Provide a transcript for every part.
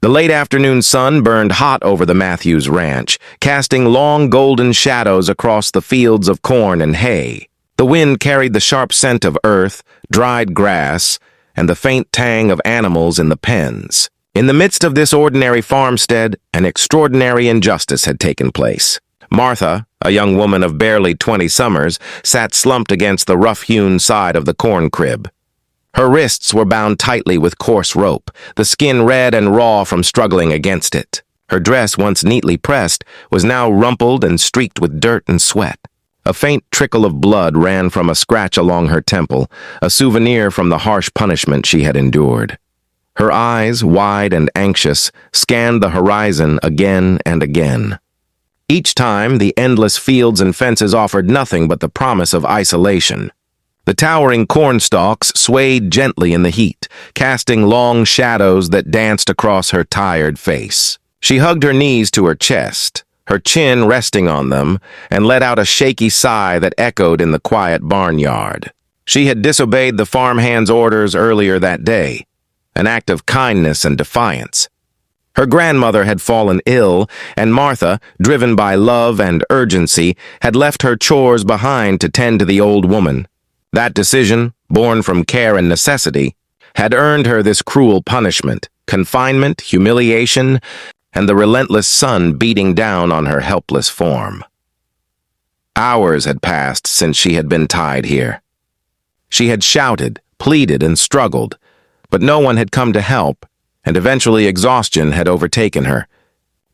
The late afternoon sun burned hot over the Matthews ranch, casting long golden shadows across the fields of corn and hay. The wind carried the sharp scent of earth, dried grass, and the faint tang of animals in the pens. In the midst of this ordinary farmstead, an extraordinary injustice had taken place. Martha, a young woman of barely 20 summers, sat slumped against the rough-hewn side of the corn crib. Her wrists were bound tightly with coarse rope, the skin red and raw from struggling against it. Her dress, once neatly pressed, was now rumpled and streaked with dirt and sweat. A faint trickle of blood ran from a scratch along her temple, a souvenir from the harsh punishment she had endured. Her eyes, wide and anxious, scanned the horizon again and again. Each time, the endless fields and fences offered nothing but the promise of isolation. The towering cornstalks swayed gently in the heat, casting long shadows that danced across her tired face. She hugged her knees to her chest, her chin resting on them, and let out a shaky sigh that echoed in the quiet barnyard. She had disobeyed the farmhand's orders earlier that day, an act of kindness and defiance. Her grandmother had fallen ill, and Martha, driven by love and urgency, had left her chores behind to tend to the old woman. That decision, born from care and necessity, had earned her this cruel punishment, confinement, humiliation, and the relentless sun beating down on her helpless form. Hours had passed since she had been tied here. She had shouted, pleaded, and struggled, but no one had come to help, and eventually exhaustion had overtaken her.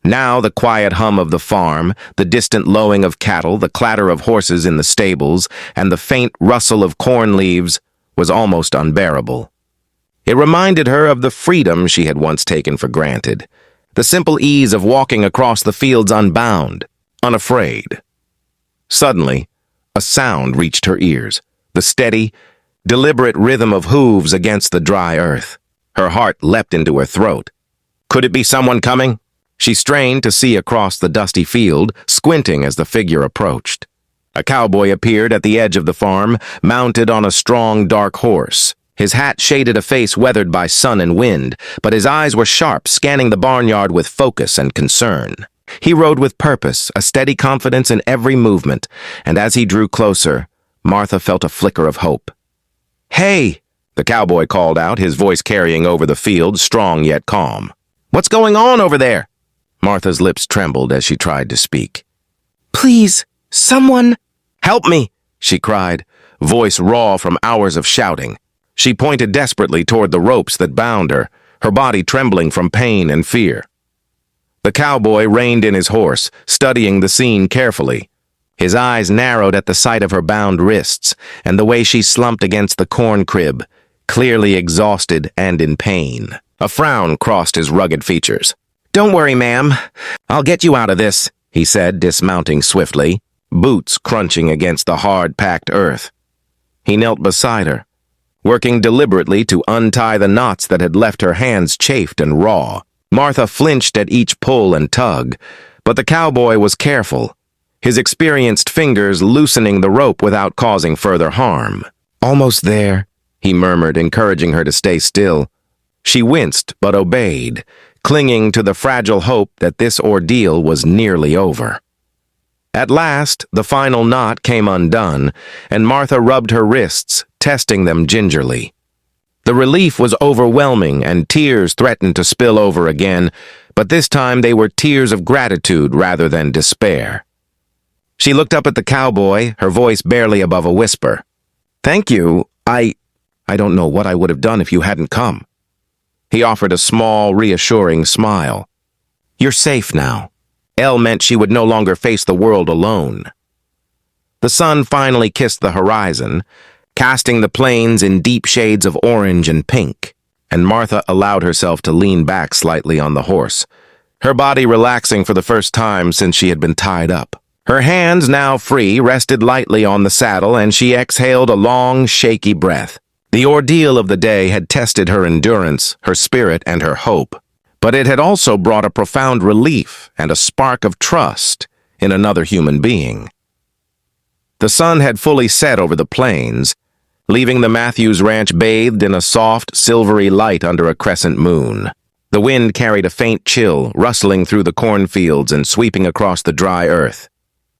Now the quiet hum of the farm, the distant lowing of cattle, the clatter of horses in the stables, and the faint rustle of corn leaves was almost unbearable. It reminded her of the freedom she had once taken for granted, the simple ease of walking across the fields unbound, unafraid. Suddenly, a sound reached her ears, the steady, deliberate rhythm of hooves against the dry earth. Her heart leapt into her throat. Could it be someone coming? She strained to see across the dusty field, squinting as the figure approached. A cowboy appeared at the edge of the farm, mounted on a strong, dark horse. His hat shaded a face weathered by sun and wind, but his eyes were sharp, scanning the barnyard with focus and concern. He rode with purpose, a steady confidence in every movement, and as he drew closer, Martha felt a flicker of hope. "Hey!" the cowboy called out, his voice carrying over the field, strong yet calm. "What's going on over there?" Martha's lips trembled as she tried to speak. "Please, someone—" "Help me!" she cried, voice raw from hours of shouting. She pointed desperately toward the ropes that bound her, her body trembling from pain and fear. The cowboy reined in his horse, studying the scene carefully. His eyes narrowed at the sight of her bound wrists and the way she slumped against the corn crib, clearly exhausted and in pain. A frown crossed his rugged features. "Don't worry, ma'am. I'll get you out of this," he said, dismounting swiftly, boots crunching against the hard-packed earth. He knelt beside her, working deliberately to untie the knots that had left her hands chafed and raw. Martha flinched at each pull and tug, but the cowboy was careful, his experienced fingers loosening the rope without causing further harm. "Almost there," he murmured, encouraging her to stay still. She winced but obeyed, clinging to the fragile hope that this ordeal was nearly over. At last, the final knot came undone, and Martha rubbed her wrists, testing them gingerly. The relief was overwhelming, and tears threatened to spill over again, but this time they were tears of gratitude rather than despair. She looked up at the cowboy, her voice barely above a whisper. "Thank you. I don't know what I would have done if you hadn't come." He offered a small, reassuring smile. "You're safe now." Elle meant she would no longer face the world alone. The sun finally kissed the horizon, casting the plains in deep shades of orange and pink, and Martha allowed herself to lean back slightly on the horse, her body relaxing for the first time since she had been tied up. Her hands, now free, rested lightly on the saddle, and she exhaled a long, shaky breath. The ordeal of the day had tested her endurance, her spirit, and her hope, but it had also brought a profound relief and a spark of trust in another human being. The sun had fully set over the plains, leaving the Matthews Ranch bathed in a soft, silvery light under a crescent moon. The wind carried a faint chill, rustling through the cornfields and sweeping across the dry earth.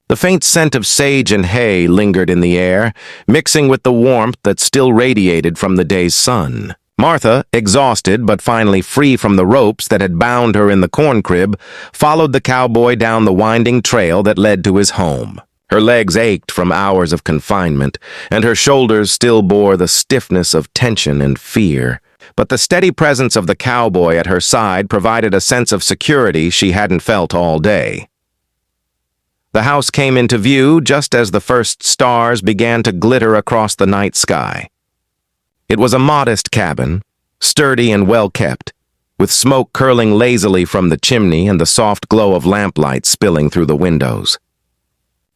The faint scent of sage and hay lingered in the air, mixing with the warmth that still radiated from the day's sun. Martha, exhausted but finally free from the ropes that had bound her in the corn crib, followed the cowboy down the winding trail that led to his home. Her legs ached from hours of confinement, and her shoulders still bore the stiffness of tension and fear. But the steady presence of the cowboy at her side provided a sense of security she hadn't felt all day. The house came into view just as the first stars began to glitter across the night sky. It was a modest cabin, sturdy and well-kept, with smoke curling lazily from the chimney and the soft glow of lamplight spilling through the windows.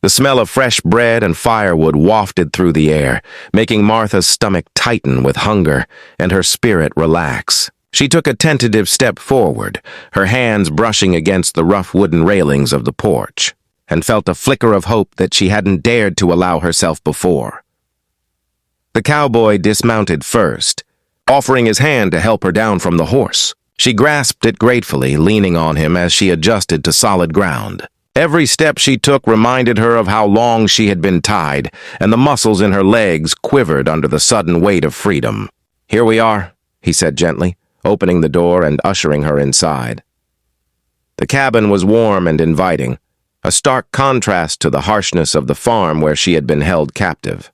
The smell of fresh bread and firewood wafted through the air, making Martha's stomach tighten with hunger and her spirit relax. She took a tentative step forward, her hands brushing against the rough wooden railings of the porch, and felt a flicker of hope that she hadn't dared to allow herself before. The cowboy dismounted first, offering his hand to help her down from the horse. She grasped it gratefully, leaning on him as she adjusted to solid ground. Every step she took reminded her of how long she had been tied, and the muscles in her legs quivered under the sudden weight of freedom. "Here we are," he said gently, opening the door and ushering her inside. The cabin was warm and inviting, a stark contrast to the harshness of the farm where she had been held captive.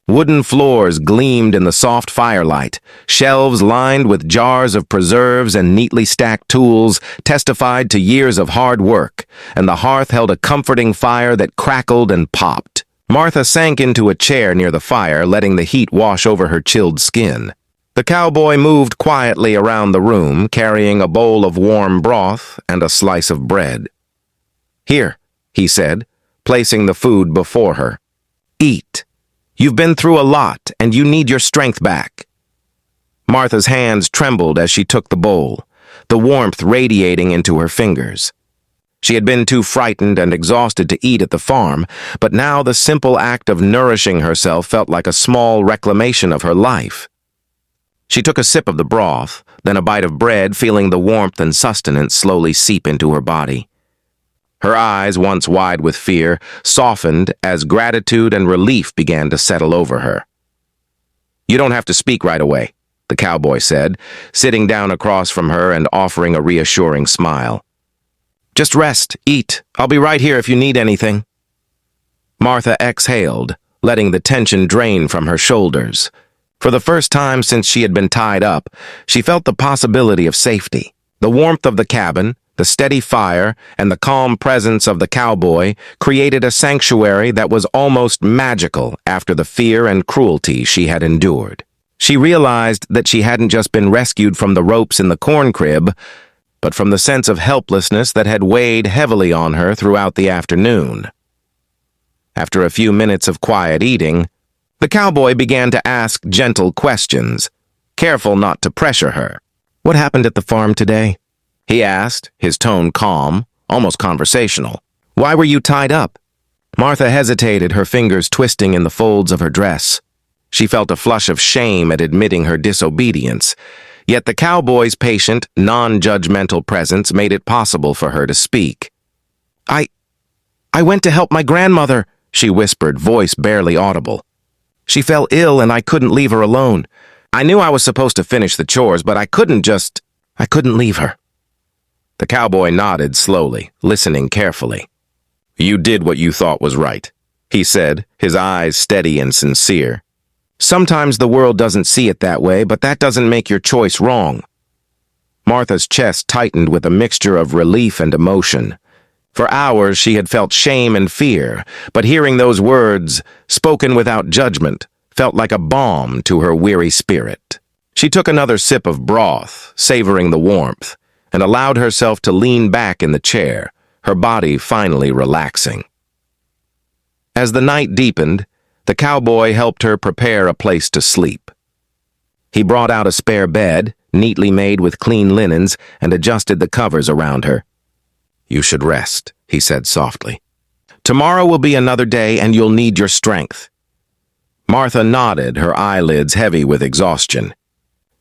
Wooden floors gleamed in the soft firelight, shelves lined with jars of preserves and neatly stacked tools testified to years of hard work, and the hearth held a comforting fire that crackled and popped. Martha sank into a chair near the fire, letting the heat wash over her chilled skin. The cowboy moved quietly around the room, carrying a bowl of warm broth and a slice of bread. "Here," he said, placing the food before her. "Eat. You've been through a lot, and you need your strength back." Martha's hands trembled as she took the bowl, the warmth radiating into her fingers. She had been too frightened and exhausted to eat at the farm, but now the simple act of nourishing herself felt like a small reclamation of her life. She took a sip of the broth, then a bite of bread, feeling the warmth and sustenance slowly seep into her body. Her eyes, once wide with fear, softened as gratitude and relief began to settle over her. "You don't have to speak right away," the cowboy said, sitting down across from her and offering a reassuring smile. "Just rest, eat. I'll be right here if you need anything." Martha exhaled, letting the tension drain from her shoulders. For the first time since she had been tied up, she felt the possibility of safety. The warmth of the cabin, the steady fire, and the calm presence of the cowboy created a sanctuary that was almost magical after the fear and cruelty she had endured. She realized that she hadn't just been rescued from the ropes in the corn crib, but from the sense of helplessness that had weighed heavily on her throughout the afternoon. After a few minutes of quiet eating, the cowboy began to ask gentle questions, careful not to pressure her. "What happened at the farm today?" he asked, his tone calm, almost conversational. "Why were you tied up?" Martha hesitated, her fingers twisting in the folds of her dress. She felt a flush of shame at admitting her disobedience, yet the cowboy's patient, non-judgmental presence made it possible for her to speak. I went to help my grandmother," she whispered, voice barely audible. "She fell ill and I couldn't leave her alone. I knew I was supposed to finish the chores, but I couldn't leave her." The cowboy nodded slowly, listening carefully. "You did what you thought was right," he said, his eyes steady and sincere. "Sometimes the world doesn't see it that way, but that doesn't make your choice wrong." Martha's chest tightened with a mixture of relief and emotion. For hours she had felt shame and fear, but hearing those words, spoken without judgment, felt like a balm to her weary spirit. She took another sip of broth, savoring the warmth, and allowed herself to lean back in the chair, her body finally relaxing. As the night deepened, the cowboy helped her prepare a place to sleep. He brought out a spare bed, neatly made with clean linens, and adjusted the covers around her. "You should rest," he said softly. "Tomorrow will be another day and you'll need your strength." Martha nodded, her eyelids heavy with exhaustion.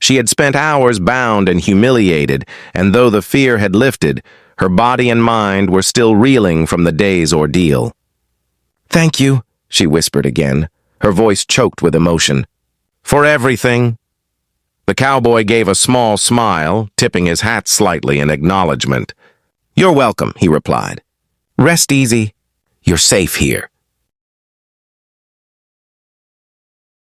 She had spent hours bound and humiliated, and though the fear had lifted, her body and mind were still reeling from the day's ordeal. "Thank you," she whispered again, her voice choked with emotion. "For everything." The cowboy gave a small smile, tipping his hat slightly in acknowledgement. "You're welcome," he replied. "Rest easy. You're safe here."